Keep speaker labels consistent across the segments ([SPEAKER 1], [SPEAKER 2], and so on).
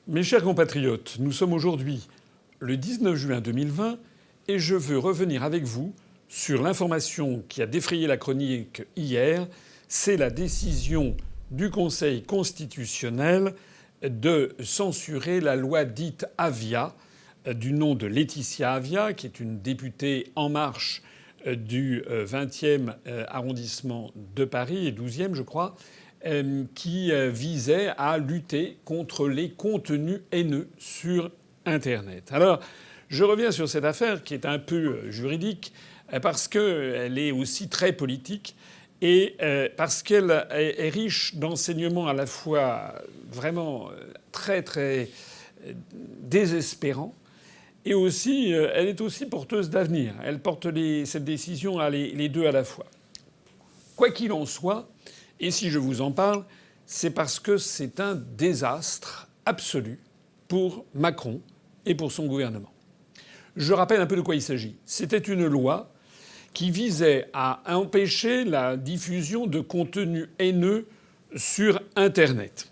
[SPEAKER 1] Mes chers compatriotes, nous sommes aujourd'hui le 19 juin 2020 et je veux revenir avec vous sur l'information qui a défrayé la chronique hier. C'est la décision du Conseil constitutionnel de censurer la loi dite Avia, du nom de Laetitia Avia, qui est une députée En Marche du 20e arrondissement de Paris et 12e, je crois, qui visait à lutter contre les contenus haineux sur Internet. Alors, je reviens sur cette affaire qui est un peu juridique parce qu'elle est aussi très politique et parce qu'elle est riche d'enseignements à la fois vraiment très très désespérants et aussi elle est aussi porteuse d'avenir. Elle porte cette décision les deux à la fois. Quoi qu'il en soit, et si je vous en parle, c'est parce que c'est un désastre absolu pour Macron et pour son gouvernement. Je rappelle un peu de quoi il s'agit. C'était une loi qui visait à empêcher la diffusion de contenus haineux sur Internet.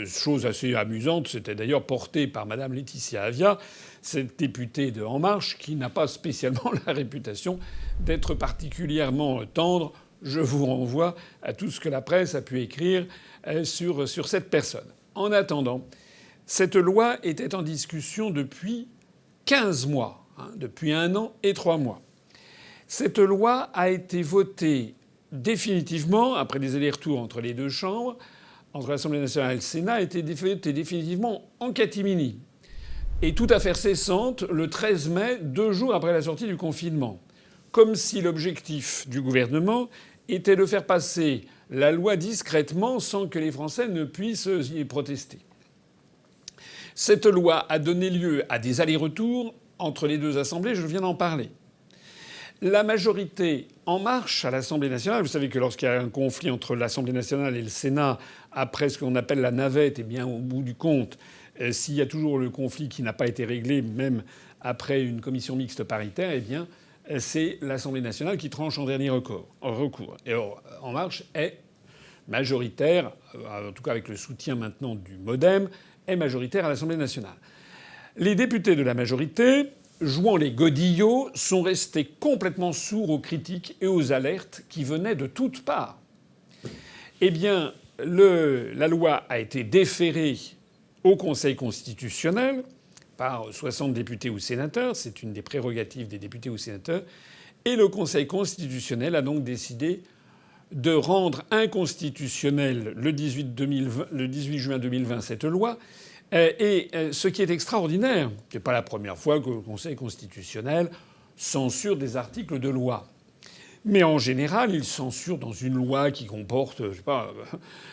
[SPEAKER 1] Chose assez amusante, c'était d'ailleurs porté par Madame Laetitia Avia, cette députée de En Marche, qui n'a pas spécialement la réputation d'être particulièrement tendre. Je vous renvoie à tout ce que la presse a pu écrire sur cette personne. En attendant, cette loi était en discussion depuis 15 mois, depuis 1 an et 3 mois. Cette loi a été votée définitivement, après des allers-retours entre les deux chambres, entre l'Assemblée nationale et le Sénat, a été votée définitivement en catimini. Et toute affaire cessante le 13 mai, 2 jours après la sortie du confinement. Comme si l'objectif du gouvernement était de faire passer la loi discrètement sans que les Français ne puissent y protester. Cette loi a donné lieu à des allers-retours entre les deux assemblées, je viens d'en parler. La majorité En Marche à l'Assemblée nationale, vous savez que lorsqu'il y a un conflit entre l'Assemblée nationale et le Sénat, après ce qu'on appelle la navette, eh bien au bout du compte, s'il y a toujours le conflit qui n'a pas été réglé, même après une commission mixte paritaire, eh bien c'est l'Assemblée nationale qui tranche en dernier recours. Et En Marche est majoritaire, en tout cas avec le soutien maintenant du MoDem, est majoritaire à l'Assemblée nationale. Les députés de la majorité, jouant les godillots, sont restés complètement sourds aux critiques et aux alertes qui venaient de toutes parts. Eh bien, la loi a été déférée au Conseil constitutionnel par 60 députés ou sénateurs, c'est une des prérogatives des députés ou sénateurs, et le Conseil constitutionnel a donc décidé de rendre inconstitutionnelle le 18 juin 2020 cette loi. Et ce qui est extraordinaire, c'est pas la première fois que le Conseil constitutionnel censure des articles de loi. Mais en général, il censure dans une loi qui comporte, je sais pas,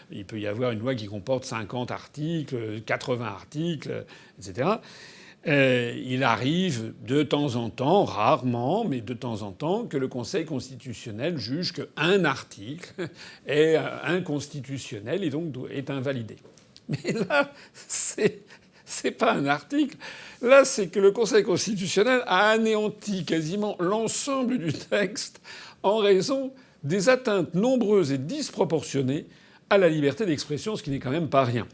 [SPEAKER 1] il peut y avoir une loi qui comporte 50 articles, 80 articles, etc. Il arrive de temps en temps, rarement, mais de temps en temps, que le Conseil constitutionnel juge qu'un article est inconstitutionnel et donc est invalidé. Mais là, c'est pas un article. Là, c'est que le Conseil constitutionnel a anéanti quasiment l'ensemble du texte en raison des atteintes nombreuses et disproportionnées à la liberté d'expression, ce qui n'est quand même pas rien.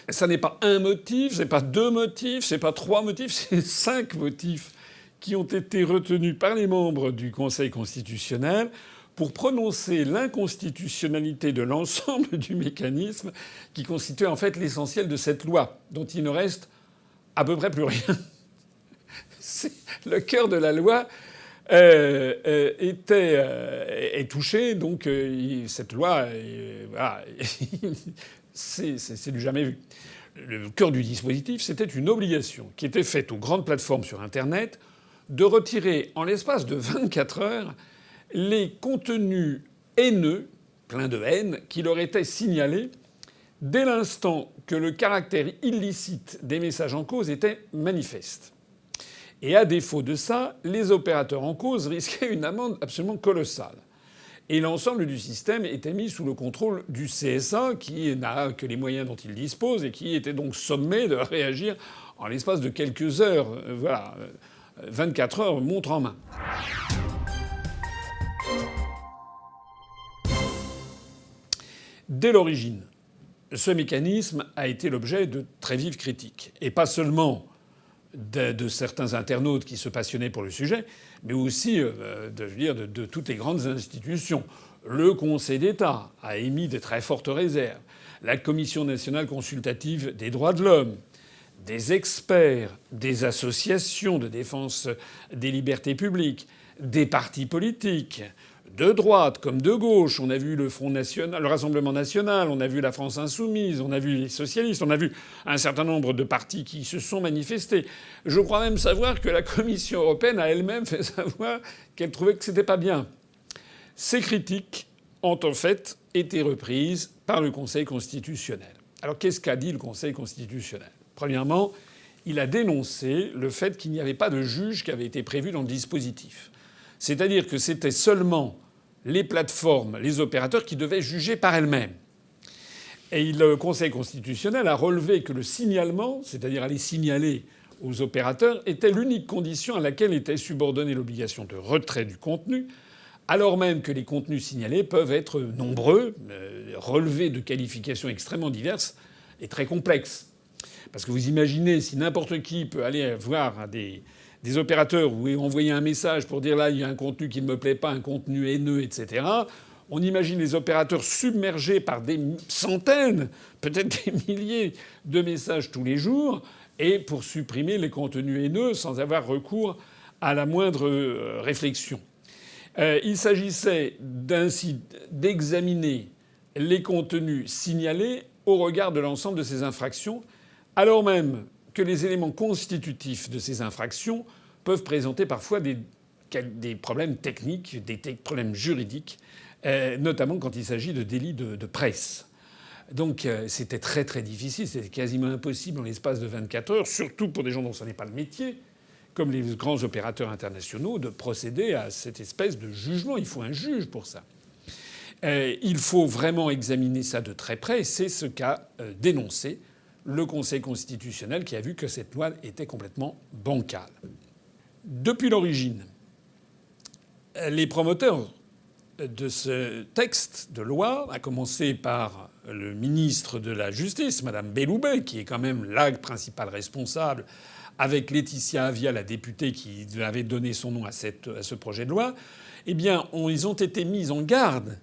[SPEAKER 1] Ça n'est pas un motif, c'est pas 2 motifs, c'est pas 3 motifs, c'est 5 motifs qui ont été retenus par les membres du Conseil constitutionnel pour prononcer l'inconstitutionnalité de l'ensemble du mécanisme qui constituait en fait l'essentiel de cette loi, dont il ne reste à peu près plus rien. Le cœur de la loi est touché, donc cette loi, voilà, c'est du jamais vu. Le cœur du dispositif, c'était une obligation qui était faite aux grandes plateformes sur Internet de retirer en l'espace de 24 heures les contenus haineux, pleins de haine, qui leur étaient signalés dès l'instant que le caractère illicite des messages en cause était manifeste. Et à défaut de ça, les opérateurs en cause risquaient une amende absolument colossale. Et l'ensemble du système était mis sous le contrôle du CSA, qui n'a que les moyens dont il dispose et qui était donc sommé de réagir en l'espace de quelques heures. Voilà, 24 heures montre en main. Dès l'origine, ce mécanisme a été l'objet de très vives critiques. Et pas seulement de certains internautes qui se passionnaient pour le sujet, mais aussi de toutes les grandes institutions. Le Conseil d'État a émis de très fortes réserves. La Commission nationale consultative des droits de l'homme, des experts, des associations de défense des libertés publiques, des partis politiques, de droite comme de gauche. On a vu le Front national, le Rassemblement national, on a vu la France insoumise, on a vu les socialistes, on a vu un certain nombre de partis qui se sont manifestés. Je crois même savoir que la Commission européenne a elle-même fait savoir qu'elle trouvait que c'était pas bien. Ces critiques ont en fait été reprises par le Conseil constitutionnel. Alors qu'est-ce qu'a dit le Conseil constitutionnel ? Premièrement, il a dénoncé le fait qu'il n'y avait pas de juge qui avait été prévu dans le dispositif. C'est-à-dire que c'était seulement les plateformes, les opérateurs qui devaient juger par elles-mêmes. Et le Conseil constitutionnel a relevé que le signalement, c'est-à-dire aller signaler aux opérateurs, était l'unique condition à laquelle était subordonnée l'obligation de retrait du contenu, alors même que les contenus signalés peuvent être nombreux, relevés de qualifications extrêmement diverses et très complexes. Parce que vous imaginez si n'importe qui peut aller voir des opérateurs ou envoyer un message pour dire là il y a un contenu qui ne me plaît pas, un contenu haineux, etc. On imagine les opérateurs submergés par des centaines, peut-être des milliers de messages tous les jours, et pour supprimer les contenus haineux sans avoir recours à la moindre réflexion. Il s'agissait ainsi d'examiner les contenus signalés au regard de l'ensemble de ces infractions, alors même que les éléments constitutifs de ces infractions peuvent présenter parfois des problèmes techniques, des problèmes juridiques, notamment quand il s'agit de délits de presse. Donc c'était très très difficile, c'était quasiment impossible en l'espace de 24 heures, surtout pour des gens dont ce n'est pas le métier, comme les grands opérateurs internationaux, de procéder à cette espèce de jugement. Il faut un juge pour ça. Il faut vraiment examiner ça de très près, et c'est ce qu'a dénoncé le Conseil constitutionnel qui a vu que cette loi était complètement bancale. Depuis l'origine, les promoteurs de ce texte de loi, à commencer par le ministre de la Justice, Madame Belloubet, qui est quand même la principale responsable, avec Laetitia Avia, la députée qui avait donné son nom à ce projet de loi, eh bien, ils ont été mis en garde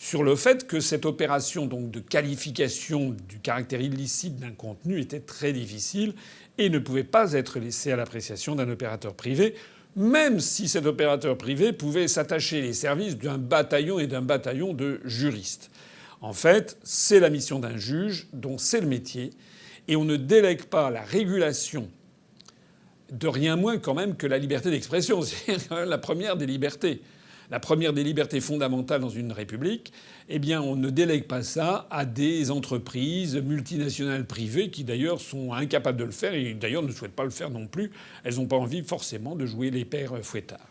[SPEAKER 1] sur le fait que cette opération donc de qualification du caractère illicite d'un contenu était très difficile et ne pouvait pas être laissée à l'appréciation d'un opérateur privé, même si cet opérateur privé pouvait s'attacher les services d'un bataillon et d'un bataillon de juristes. En fait, c'est la mission d'un juge dont c'est le métier, et on ne délègue pas la régulation de rien moins quand même que la liberté d'expression. C'est quand même la première des libertés. La première des libertés fondamentales dans une république, eh bien, on ne délègue pas ça à des entreprises multinationales privées qui, d'ailleurs, sont incapables de le faire et, d'ailleurs, ne souhaitent pas le faire non plus. Elles n'ont pas envie, forcément, de jouer les pères fouettards.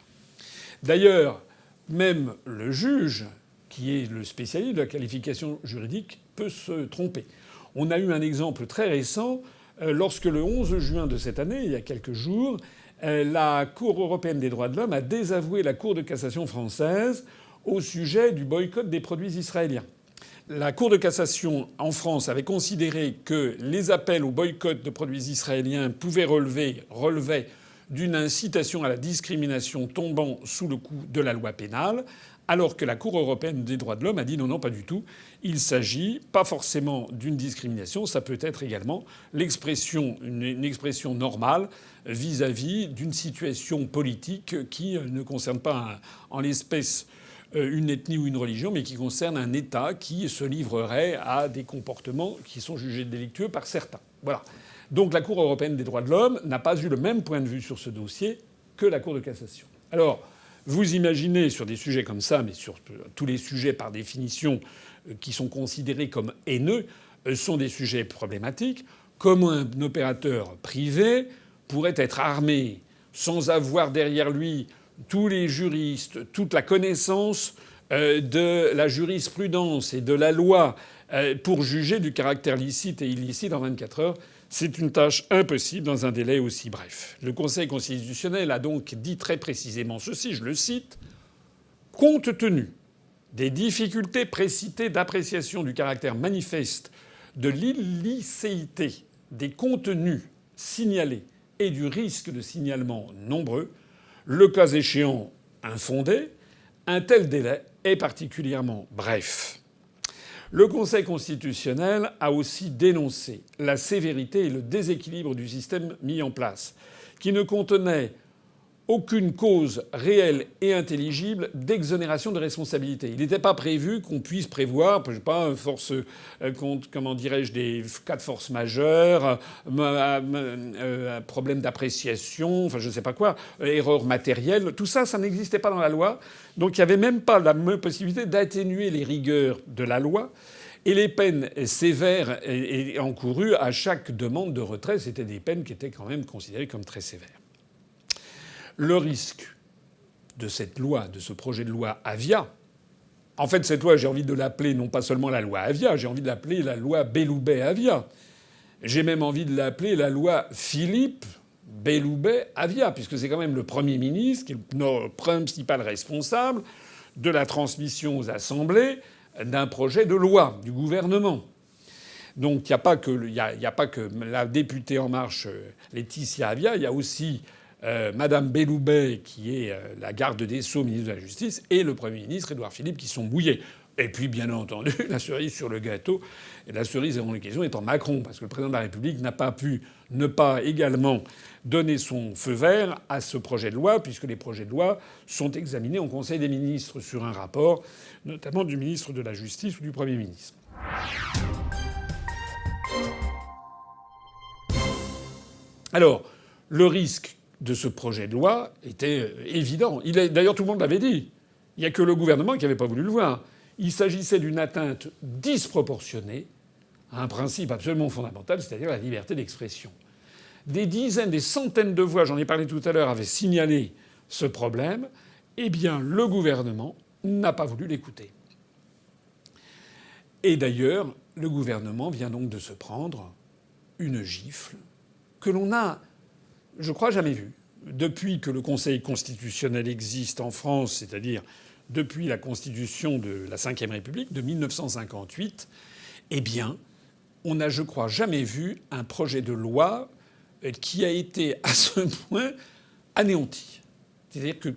[SPEAKER 1] D'ailleurs, même le juge, qui est le spécialiste de la qualification juridique, peut se tromper. On a eu un exemple très récent lorsque le 11 juin de cette année, il y a quelques jours, la Cour européenne des droits de l'homme a désavoué la Cour de cassation française au sujet du boycott des produits israéliens. La Cour de cassation en France avait considéré que les appels au boycott de produits israéliens relevaient d'une incitation à la discrimination tombant sous le coup de la loi pénale, alors que la Cour européenne des droits de l'homme a dit non, non, pas du tout. Il s'agit pas forcément d'une discrimination, ça peut être également une expression normale vis-à-vis d'une situation politique qui ne concerne pas en l'espèce une ethnie ou une religion, mais qui concerne un État qui se livrerait à des comportements qui sont jugés délictueux par certains. Voilà. Donc la Cour européenne des droits de l'homme n'a pas eu le même point de vue sur ce dossier que la Cour de cassation. Alors, vous imaginez sur des sujets comme ça, mais sur tous les sujets par définition qui sont considérés comme haineux, sont des sujets problématiques, comment un opérateur privé pourrait être armé sans avoir derrière lui tous les juristes, toute la connaissance de la jurisprudence et de la loi pour juger du caractère licite et illicite en 24 heures. C'est une tâche impossible dans un délai aussi bref. Le Conseil constitutionnel a donc dit très précisément ceci, je le cite, « Compte tenu des difficultés précitées d'appréciation du caractère manifeste de l'illicéité des contenus signalés et du risque de signalement nombreux, le cas échéant infondé, un tel délai est particulièrement bref. Le Conseil constitutionnel a aussi dénoncé la sévérité et le déséquilibre du système mis en place, qui ne contenait aucune cause réelle et intelligible d'exonération de responsabilité. Il n'était pas prévu qu'on puisse prévoir, je sais pas, comment dirais-je, des cas de force majeure, problème d'appréciation, enfin je sais pas quoi, erreur matérielle. Tout ça, ça n'existait pas dans la loi. Donc il n'y avait même pas la possibilité d'atténuer les rigueurs de la loi. Et les peines sévères et encourues à chaque demande de retrait, c'était des peines qui étaient quand même considérées comme très sévères. Le risque de cette loi, de ce projet de loi Avia, en fait cette loi j'ai envie de l'appeler non pas seulement la loi Avia, j'ai envie de l'appeler la loi Belloubet-Avia. J'ai même envie de l'appeler la loi Philippe Belloubet-Avia, puisque c'est quand même le Premier ministre qui est le principal responsable de la transmission aux assemblées d'un projet de loi du gouvernement. Donc il n'y a pas que la députée En Marche Laetitia Avia, il y a aussi Madame Belloubet, qui est la garde des Sceaux, ministre de la Justice, et le Premier ministre Édouard Philippe, qui sont mouillés. Et puis, bien entendu, la cerise sur le gâteau, et la cerise en question étant Macron, parce que le président de la République n'a pas pu ne pas également donner son feu vert à ce projet de loi, puisque les projets de loi sont examinés au Conseil des ministres sur un rapport, notamment du ministre de la Justice ou du Premier ministre. Alors, le risque de ce projet de loi était évident. D'ailleurs, tout le monde l'avait dit. Il n'y a que le gouvernement qui n'avait pas voulu le voir. Il s'agissait d'une atteinte disproportionnée à un principe absolument fondamental, c'est-à-dire la liberté d'expression. Des dizaines, des centaines de voix, j'en ai parlé tout à l'heure, avaient signalé ce problème. Eh bien, le gouvernement n'a pas voulu l'écouter. Et d'ailleurs, le gouvernement vient donc de se prendre une gifle que l'on a, je crois, jamais vue. Depuis que le Conseil constitutionnel existe en France, c'est-à-dire depuis la Constitution de la Ve République de 1958, eh bien, on n'a, je crois, jamais vu un projet de loi qui a été à ce point anéanti. C'est-à-dire que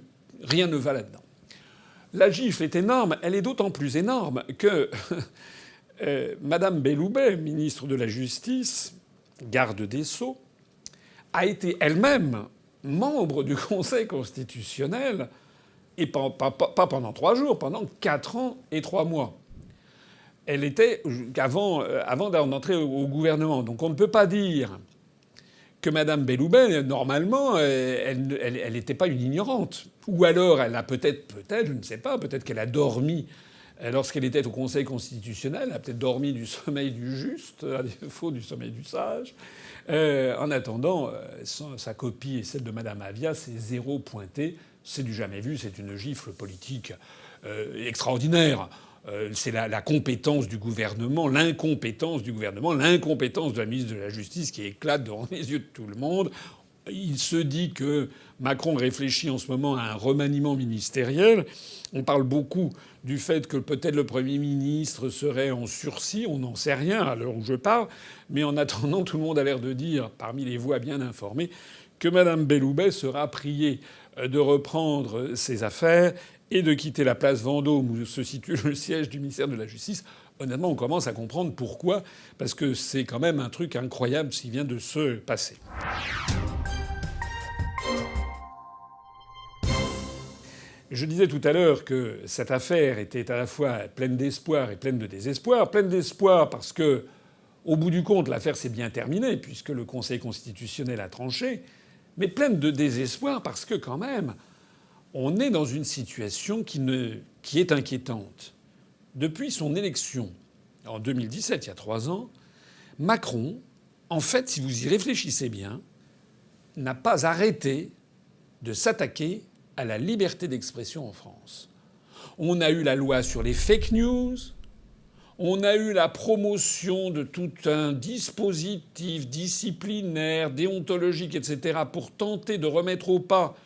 [SPEAKER 1] rien ne va là-dedans. La gifle est énorme. Elle est d'autant plus énorme que Madame Belloubet, ministre de la Justice, garde des Sceaux, a été elle-même membre du Conseil constitutionnel, et pas pendant 3 jours, pendant 4 ans et 3 mois. Elle était avant d'entrer au gouvernement. Donc on ne peut pas dire que Madame Belloubet, normalement, elle n'était pas une ignorante. Ou alors elle a peut-être, je ne sais pas, peut-être qu'elle a dormi lorsqu'elle était au Conseil constitutionnel, elle a peut-être dormi du sommeil du juste, à défaut du sommeil du sage. En attendant, sa copie et celle de Madame Avia, c'est 0 pointé. C'est du jamais vu, c'est une gifle politique extraordinaire. C'est la compétence du gouvernement, l'incompétence du gouvernement, l'incompétence de la ministre de la Justice qui éclate devant les yeux de tout le monde. Il se dit que Macron réfléchit en ce moment à un remaniement ministériel. On parle beaucoup du fait que peut-être le Premier ministre serait en sursis. On n'en sait rien à l'heure où je parle. Mais en attendant, tout le monde a l'air de dire, parmi les voix bien informées, que Mme Belloubet sera priée de reprendre ses affaires et de quitter la place Vendôme où se situe le siège du ministère de la Justice. Honnêtement, on commence à comprendre pourquoi. Parce que c'est quand même un truc incroyable ce qui vient de se passer. Je disais tout à l'heure que cette affaire était à la fois pleine d'espoir et pleine de désespoir. Pleine d'espoir parce que, au bout du compte, l'affaire s'est bien terminée puisque le Conseil constitutionnel a tranché. Mais pleine de désespoir parce que, quand même, on est dans une situation qui est inquiétante. Depuis son élection en 2017, il y a 3 ans, Macron, en fait, si vous y réfléchissez bien, n'a pas arrêté de s'attaquer à la liberté d'expression en France. On a eu la loi sur les fake news, on a eu la promotion de tout un dispositif disciplinaire, déontologique, etc., pour tenter de remettre au pas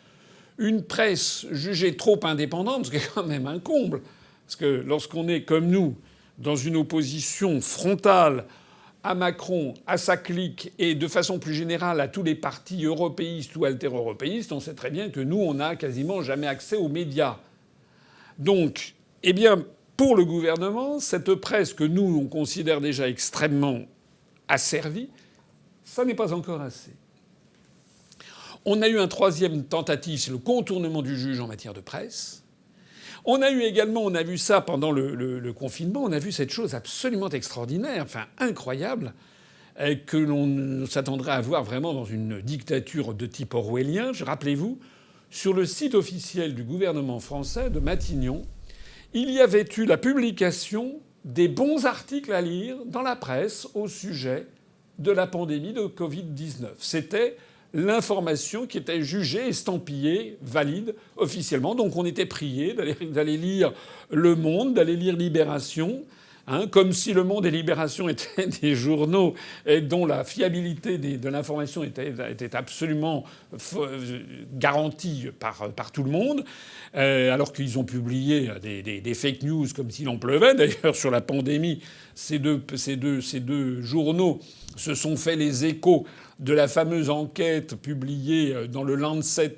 [SPEAKER 1] une presse jugée trop indépendante, ce qui est quand même un comble. Parce que lorsqu'on est, comme nous, dans une opposition frontale à Macron, à sa clique et de façon plus générale à tous les partis européistes ou alter-européistes, on sait très bien que nous, on n'a quasiment jamais accès aux médias. Donc, eh bien, pour le gouvernement, cette presse que nous, on considère déjà extrêmement asservie, ça n'est pas encore assez. On a eu un troisième tentative, c'est le contournement du juge en matière de presse. On a eu également, on a vu ça pendant le confinement, on a vu cette chose absolument extraordinaire, enfin incroyable, que l'on s'attendrait à voir vraiment dans une dictature de type orwellien. Rappelez-vous, sur le site officiel du gouvernement français de Matignon, il y avait eu la publication des bons articles à lire dans la presse au sujet de la pandémie de Covid-19. C'était l'information qui était jugée, estampillée, valide officiellement. Donc on était prié d'aller lire Le Monde, d'aller lire Libération, comme si Le Monde et Libération étaient des journaux dont la fiabilité de l'information était absolument garantie par tout le monde, alors qu'ils ont publié des fake news comme s'il en pleuvait. D'ailleurs, sur la pandémie, ces deux journaux se sont fait les échos de la fameuse enquête publiée dans le Lancet,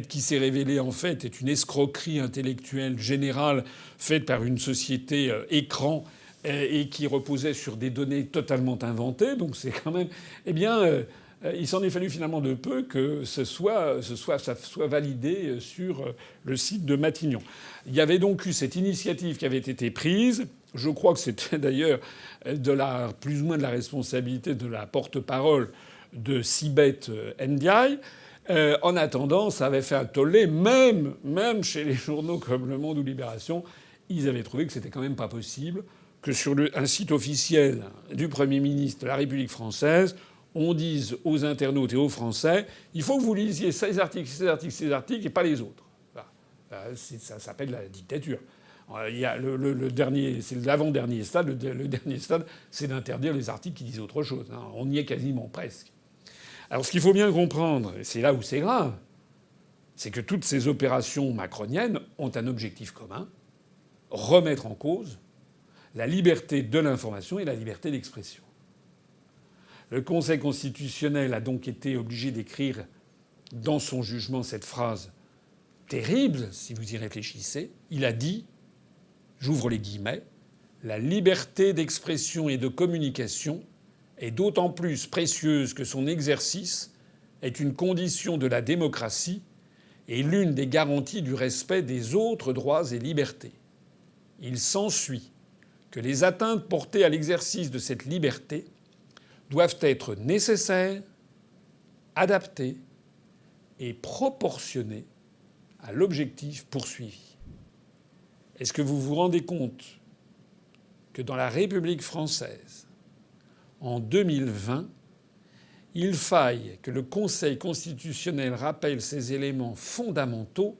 [SPEAKER 1] qui s'est révélée en fait être une escroquerie intellectuelle générale faite par une société écran et qui reposait sur des données totalement inventées. Donc c'est quand même... Eh bien, il s'en est fallu finalement de peu que ça soit validé sur le site de Matignon. Il y avait donc eu cette initiative qui avait été prise. Je crois que c'était d'ailleurs plus ou moins de la responsabilité de la porte-parole de Sibeth Ndiaye. En attendant, ça avait fait un tollé, même chez les journaux comme Le Monde ou Libération. Ils avaient trouvé que c'était quand même pas possible que sur un site officiel du Premier ministre de la République française, on dise aux internautes et aux Français « il faut que vous lisiez ces articles, ces articles, ces articles et pas les autres ». Ça s'appelle la dictature. Il y a le dernier, c'est l'avant-dernier stade. Le dernier stade, c'est d'interdire les articles qui disent autre chose. On y est quasiment presque. Alors ce qu'il faut bien comprendre, et c'est là où c'est grave, c'est que toutes ces opérations macroniennes ont un objectif commun: remettre en cause la liberté de l'information et la liberté d'expression. Le Conseil constitutionnel a donc été obligé d'écrire dans son jugement cette phrase terrible, si vous y réfléchissez. Il a dit, j'ouvre les guillemets, « La liberté d'expression et de communication est d'autant plus précieuse que son exercice est une condition de la démocratie et l'une des garanties du respect des autres droits et libertés. Il s'ensuit que les atteintes portées à l'exercice de cette liberté doivent être nécessaires, adaptées et proportionnées à l'objectif poursuivi. » Est-ce que vous vous rendez compte que dans la République française, en 2020, il faille que le Conseil constitutionnel rappelle ces éléments fondamentaux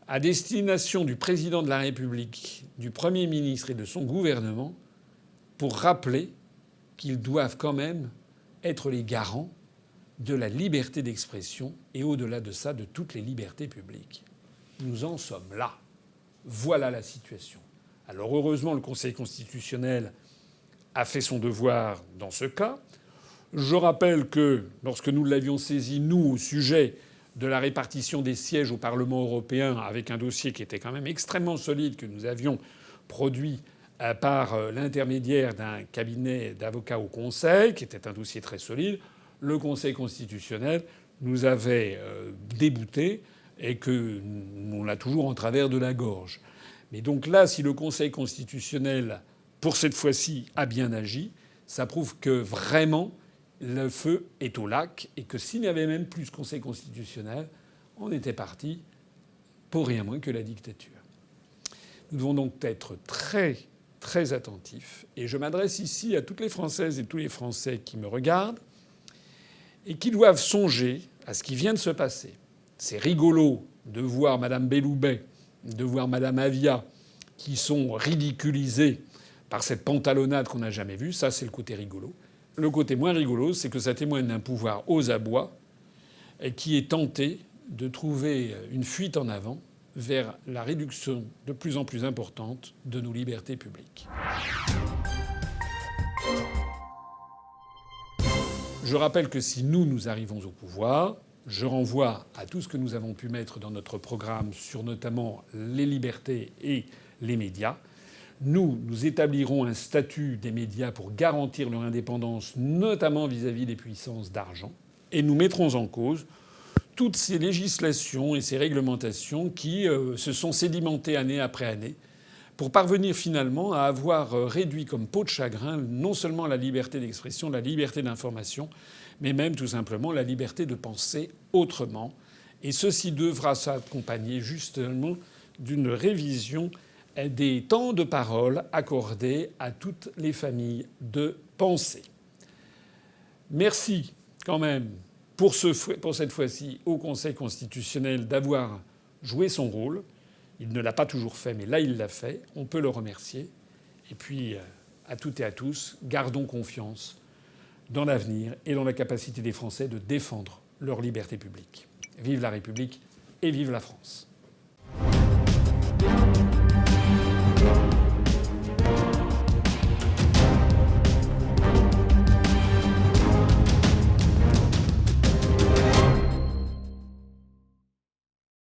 [SPEAKER 1] à destination du président de la République, du Premier ministre et de son gouvernement pour rappeler qu'ils doivent quand même être les garants de la liberté d'expression et au-delà de ça, de toutes les libertés publiques. Nous en sommes là. Voilà la situation. Alors heureusement, le Conseil constitutionnel a fait son devoir dans ce cas. Je rappelle que lorsque nous l'avions saisi, nous, au sujet de la répartition des sièges au Parlement européen, avec un dossier qui était quand même extrêmement solide, que nous avions produit par l'intermédiaire d'un cabinet d'avocats au Conseil, qui était un dossier très solide, le Conseil constitutionnel nous avait déboutés et que on l'a toujours en travers de la gorge. Mais donc là, si le Conseil constitutionnel, pour cette fois-ci, a bien agi, ça prouve que vraiment le feu est au lac et que s'il n'y avait même plus ce Conseil constitutionnel, on était parti pour rien moins que la dictature. Nous devons donc être très, très attentifs. Et je m'adresse ici à toutes les Françaises et tous les Français qui me regardent et qui doivent songer à ce qui vient de se passer. C'est rigolo de voir Mme Belloubet, de voir Mme Avia, qui sont ridiculisés par cette pantalonnade qu'on n'a jamais vue. Ça, c'est le côté rigolo. Le côté moins rigolo, c'est que ça témoigne d'un pouvoir aux abois qui est tenté de trouver une fuite en avant vers la réduction de plus en plus importante de nos libertés publiques. Je rappelle que si nous arrivons au pouvoir, je renvoie à tout ce que nous avons pu mettre dans notre programme sur notamment les libertés et les médias. Nous établirons un statut des médias pour garantir leur indépendance, notamment vis-à-vis des puissances d'argent. Et nous mettrons en cause toutes ces législations et ces réglementations qui se sont sédimentées année après année pour parvenir finalement à avoir réduit comme peau de chagrin non seulement la liberté d'expression, la liberté d'information, mais même tout simplement la liberté de penser autrement. Et ceci devra s'accompagner justement d'une révision des temps de parole accordés à toutes les familles de pensée. Merci quand même pour cette fois-ci au Conseil constitutionnel d'avoir joué son rôle. Il ne l'a pas toujours fait, mais là il l'a fait. On peut le remercier. Et puis à toutes et à tous, gardons confiance dans l'avenir et dans la capacité des Français de défendre leur liberté publique. Vive la République et vive la France.